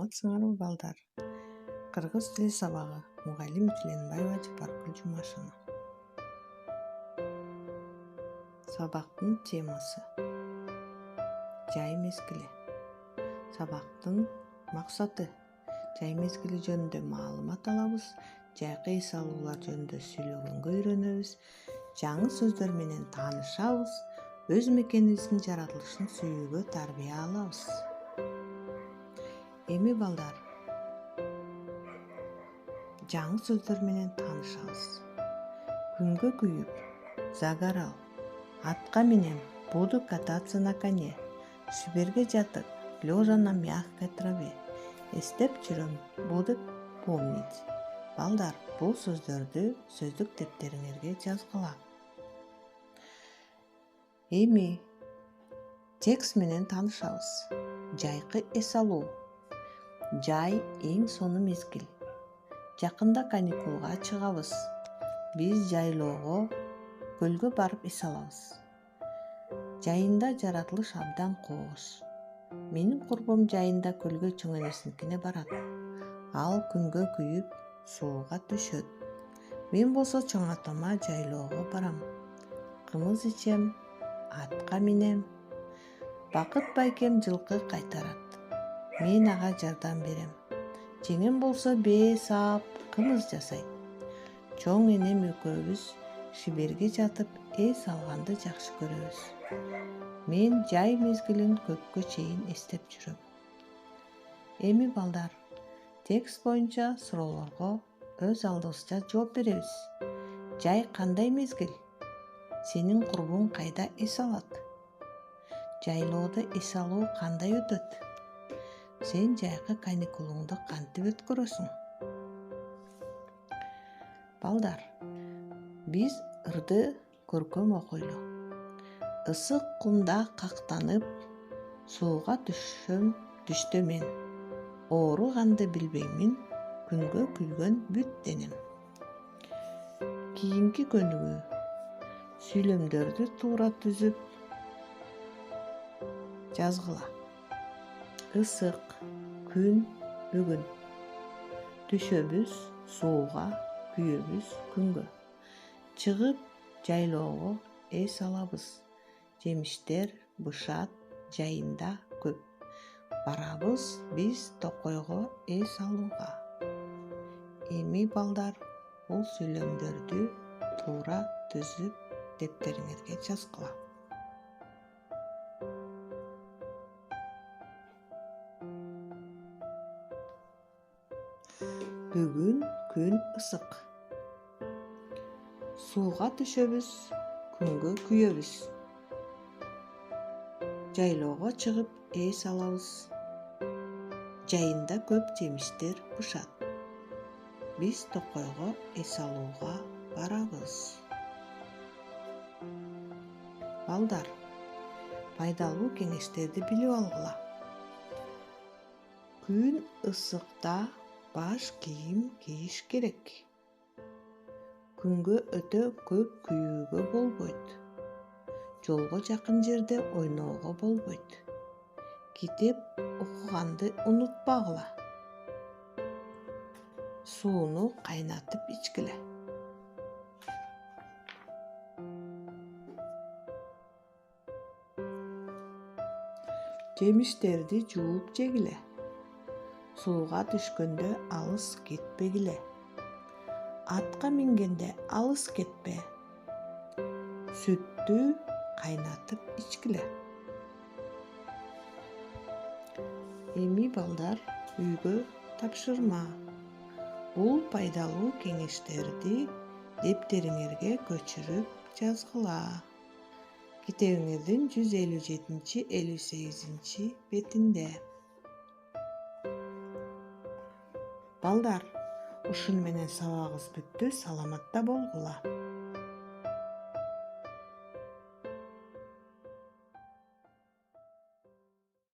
саламатсыңарбы балдар? Кыргыз тили сабагы. Мугалим Тиленбаева Жапаркүл Жумашина. Сабактын темасы жай мезгили. Сабактын максаты жай мезгили жөнүндө маалымат алабыз, жайкы эс алуулар жөнүндө сүйлөгөнгө үйрөнөбүз, жаңы сөздөр менен таанышабыз, өз мекенибиздин жаратылышын сүйүүгө тарбия алабыз. Эми балдар, жаңы сөздөр менен таанышабыз. Күнгө күйүп, загорал, атка минем, буду кататься на коне, Сибирге жатып, лежа на мягкой траве. Эстеп жүрөм, буду помнить. Балдар, бул сөздөрдү сөздүк дептериңерге жазгыла. Эми текст менен таанышабыз. Жайкы эс алуу. Жай эң сонун мезгил. Жакында каникулга чыгабыз. Биз жайлоого, көлгө барып эс алабыз. Жайында жаратылыш абдан кооз. Менин курбум жайында көлгө чоң энесиникине барат. Ал күнгө күйүп, сууга түшөт. Мен болсо чоң атама жайлоого барам. Кымыз ичем, атка минем. Бакыт байкем жылкы кайтарат. Мен ага жардам берем. Жеңем болсо бээ саап, кымыз жасайт. Чоң энем экөөбүз Сибирге жатып, эс алганды жакшы көрөбүз. Мен жай мезгилин көпкө чейин эстеп жүрөм. Эми балдар, текст боюнча суроолорго өз алдыбызча жооп беребиз. Жай кандай мезгил? Сенин курбуң кайда эс алат? Жайлоодо эс алуу кандай өтөт? Сен жайкы каникулуңду кантип өткөрөсүң? Балдар, биз ырды көркөм окуйлу. Ысык кумда кактанып, сууга түшөм түштө мен. Ооруганды билбеймин, күнгө күйгөн бүт денем. Кийинки көнүгүү. Сүйлөмдөрдү туура түзүп жазгыла. Ысык, күн, бүгүн. Түшөбүз сууга, күйөбүз күнгө. Чыгып жайлоого эс алабыз. Жемиштер, бышат, жайында көп. Барабыз биз токойго эс алууга. Эми балдар, бул сүйлөмдөрдү туура түзүп дептериңерге жазгыла. Бүгүн күн ысык. Сууга түшөбүз, күнгө күйөбүз. Жайлоого чыгып эс алабыз. Жайында көп жемиштер, бышат. Биз токойго эс алууга барабыз. Балдар, пайдалуу кеңештерди билип алгыла. Күн ысыкта баш кийим кийиш керек. Күнгө өтө көп күйүүгө болбойт. Жолго жакын жерде ойноого болбойт. Китеп окуганды унутпагыла. Сууну кайнатып ичкиле. Жемиштерди жууп жегиле. Сууга түшкөндө алыс кетпегиле. Атка мингенде алыс кетпе. Сүттү кайнатып ичкиле. Эми балдар, үйгө тапшырма. Бул пайдалуу кеңештерди дептериңерге көчүрүп жазгыла. Китебиңердин 157-58 бетинде. Балдар, ушуну менен сабагыбыз бүттү. Саламатта болгула.